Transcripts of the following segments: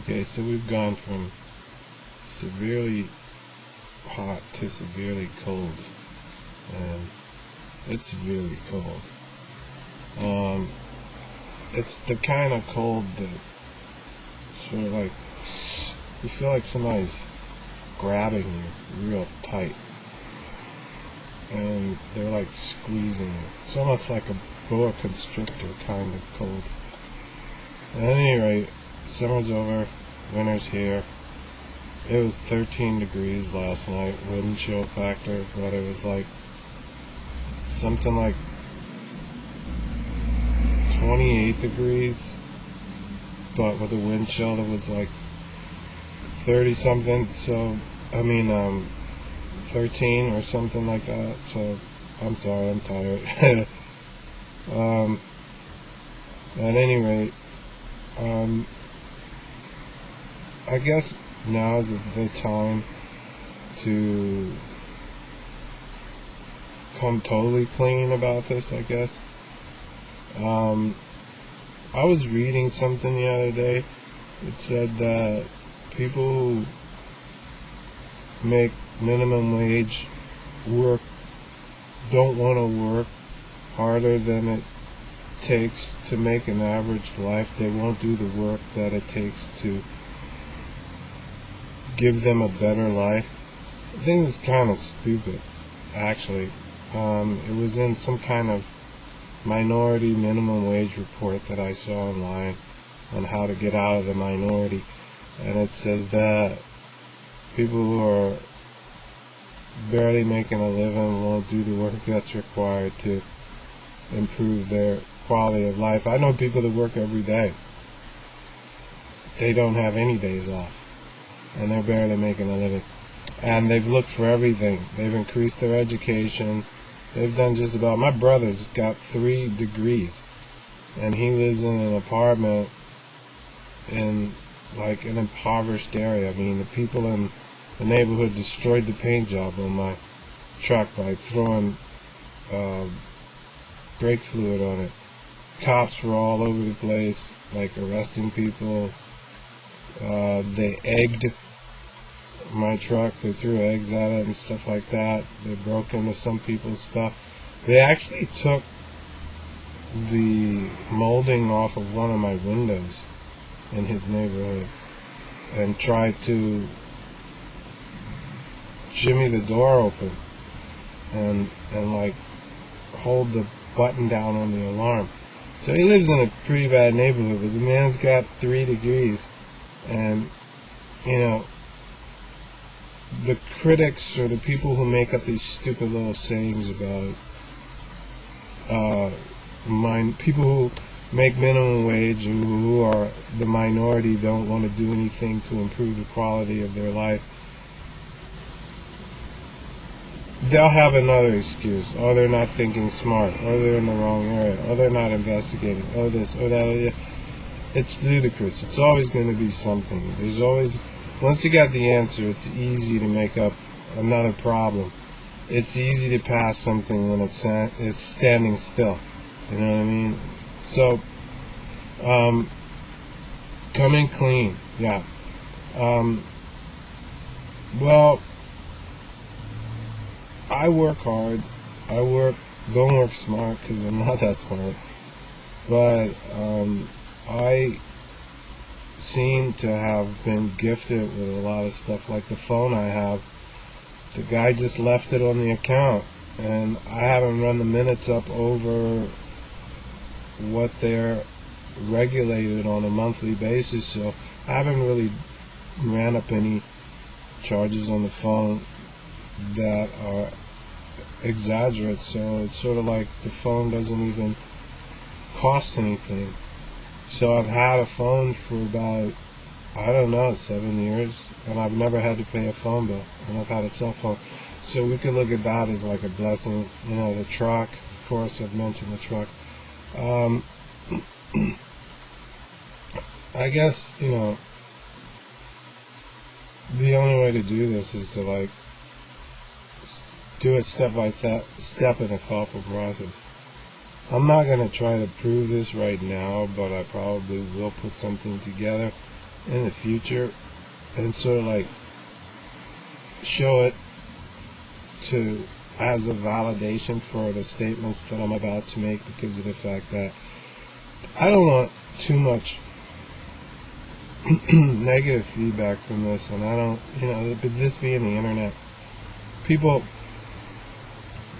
Okay, so we've gone from severely hot to severely cold, and it's severely cold. It's the kind of cold that sort of like you feel like somebody's grabbing you real tight, and they're like squeezing you. It's almost like a boa constrictor kind of cold. At any rate, summer's over, winter's here. It was 13 degrees last night, wind chill factor, but it was like something like 28 degrees, but with a wind chill that was like 30 something, 13 or something like that. So I'm sorry, I'm tired. At any rate, I guess now is the time to come totally clean about this, I guess. I was reading something the other day. It said that people who make minimum wage work don't want to work harder than it takes to make an average life. They won't do the work that it takes to give them a better life. I think it's kind of stupid, actually. It was in some kind of minority minimum wage report that I saw online on how to get out of the minority, and it says that people who are barely making a living won't do the work that's required to improve their quality of life. I know people that work every day. They don't have any days off, and they're barely making a living. And they've looked for everything. They've increased their education. They've done just about. My brother's got 3 degrees, and he lives in an apartment in like an impoverished area. I mean, the people in the neighborhood destroyed the paint job on my truck by throwing brake fluid on it. Cops were all over the place, like arresting people. They egged my truck. They threw eggs at it and stuff like that. They broke into some people's stuff. They actually took the molding off of one of my windows in his neighborhood and tried to jimmy the door open and like hold the button down on the alarm. So he lives in a pretty bad neighborhood, but the man's got 3 degrees, and you know, the critics or the people who make up these stupid little sayings about people who make minimum wage, who are the minority, don't want to do anything to improve the quality of their life. They'll have another excuse. Oh, they're not thinking smart. Oh, they're in the wrong area. Oh, they're not investigating. Oh, this, oh, that. It's ludicrous. It's always going to be something. There's always, once you got the answer, it's easy to make up another problem. It's easy to pass something when it's standing still. You know what I mean? So, coming clean, yeah. Well, I work hard. Don't work smart because I'm not that smart. But I seem to have been gifted with a lot of stuff, like the phone I have. The guy just left it on the account, and I haven't run the minutes up over what they're regulated on a monthly basis, so I haven't really ran up any charges on the phone that are exaggerate. So it's sort of like the phone doesn't even cost anything. So I've had a phone for about, I don't know, 7 years, and I've never had to pay a phone bill, and I've had a cell phone. So we could look at that as like a blessing. You know, the truck, of course, I've mentioned the truck. I guess, you know, the only way to do this is to like do it step by step in a thoughtful process. I'm not going to try to prove this right now, but I probably will put something together in the future and sort of like show it to as a validation for the statements that I'm about to make, because of the fact that I don't want too much negative feedback from this, and I don't, but this being the internet, people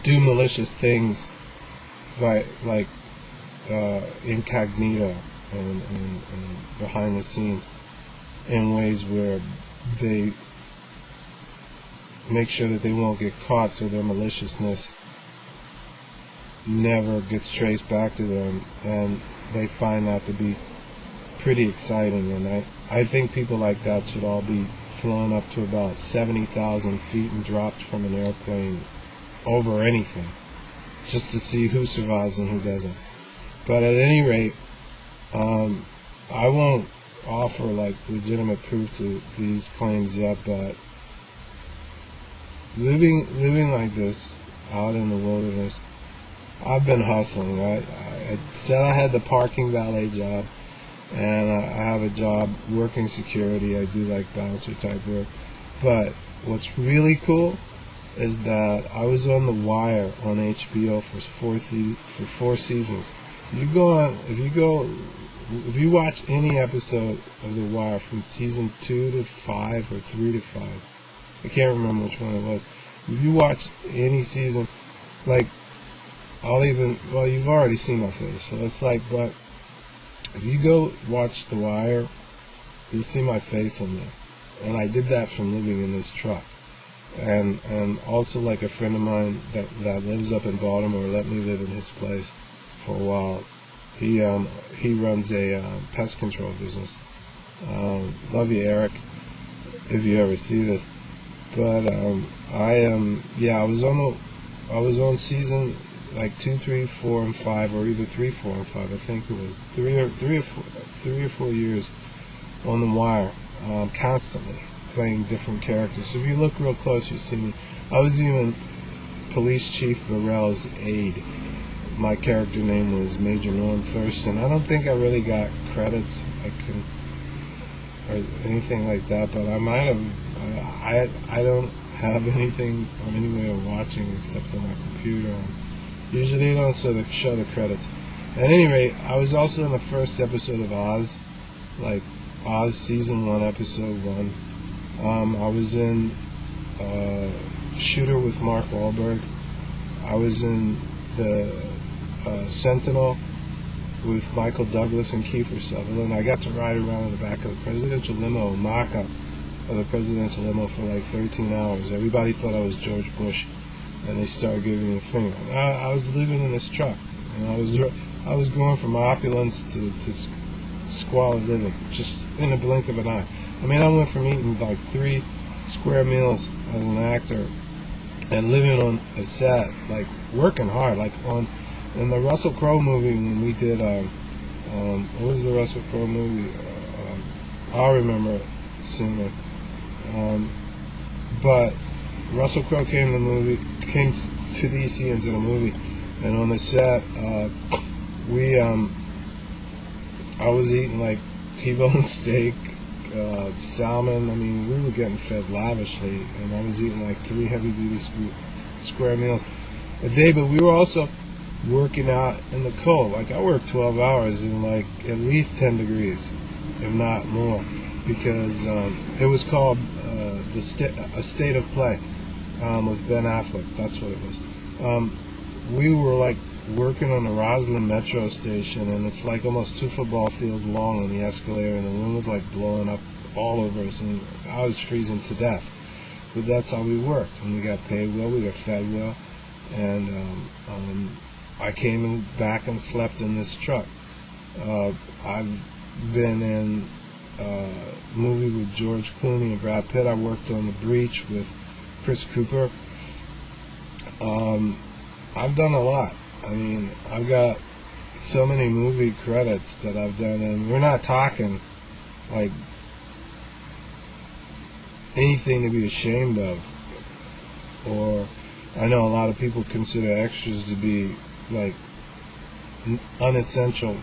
do malicious things by like incognito and behind the scenes in ways where they make sure that they won't get caught, so their maliciousness never gets traced back to them, and they find that to be pretty exciting. And I think people like that should all be flown up to about 70,000 feet and dropped from an airplane over anything, just to see who survives and who doesn't. But at any rate, I won't offer like legitimate proof to these claims yet, but living like this out in the wilderness, I've been hustling, right? I said I had the parking valet job, and I have a job working security. I do like bouncer type work. But what's really cool is that I was on The Wire on HBO for four seasons. If you watch any episode of The Wire from season 2 to 5 or 3 to 5, I can't remember which one it was. If you watch any season, like, you've already seen my face, so it's like, but if you go watch The Wire, you'll see my face on there. And I did that from living in this truck. And also, like, a friend of mine that lives up in Baltimore let me live in his place for a while. He runs a pest control business. Love you, Eric, if you ever see this. But I was on season like 2, 3, 4, and 5, or either 3, 4, and 5. I think it was 3 or 4 years on The Wire, constantly playing different characters. So if you look real close, you see me. I was even Police Chief Burrell's aide. My character name was Major Norm Thurston. I don't think I really got credits or anything like that, but I might have. I don't have anything or any way of watching except on my computer. Usually they don't show the credits. At any rate, I was also in the first episode of Oz, like Oz season 1, episode 1. I was in Shooter with Mark Wahlberg. I was in the Sentinel with Michael Douglas and Kiefer Sutherland. I got to ride around in the back of the presidential limo, mock-up of the presidential limo, for like 13 hours. Everybody thought I was George Bush, and they started giving me a finger. I was living in this truck, and I was going from opulence to squalid living, just in a blink of an eye. I mean, I went from eating like 3 square meals as an actor and living on a set, like working hard, like in the Russell Crowe movie when we did, what was the Russell Crowe movie? I'll remember sooner. But Russell Crowe came to DC into the movie, and on the set, I was eating like T-bone steak, salmon. I mean, we were getting fed lavishly, and I was eating like 3 heavy-duty square meals a day. But we were also working out in the cold. Like, I worked 12 hours in like at least 10 degrees, if not more, because it was called A State of Play with Ben Affleck. That's what it was. We were like working on the Roslyn Metro station, and it's like almost 2 football fields long on the escalator, and the wind was like blowing up all over us, and I was freezing to death. But that's how we worked, and we got paid well, we got fed well, and I came back and slept in this truck. I've been in a movie with George Clooney and Brad Pitt. I worked on The Breach with Chris Cooper. I've done a lot. I mean, I've got so many movie credits that I've done, and we're not talking like anything to be ashamed of. Or I know a lot of people consider extras to be like unessential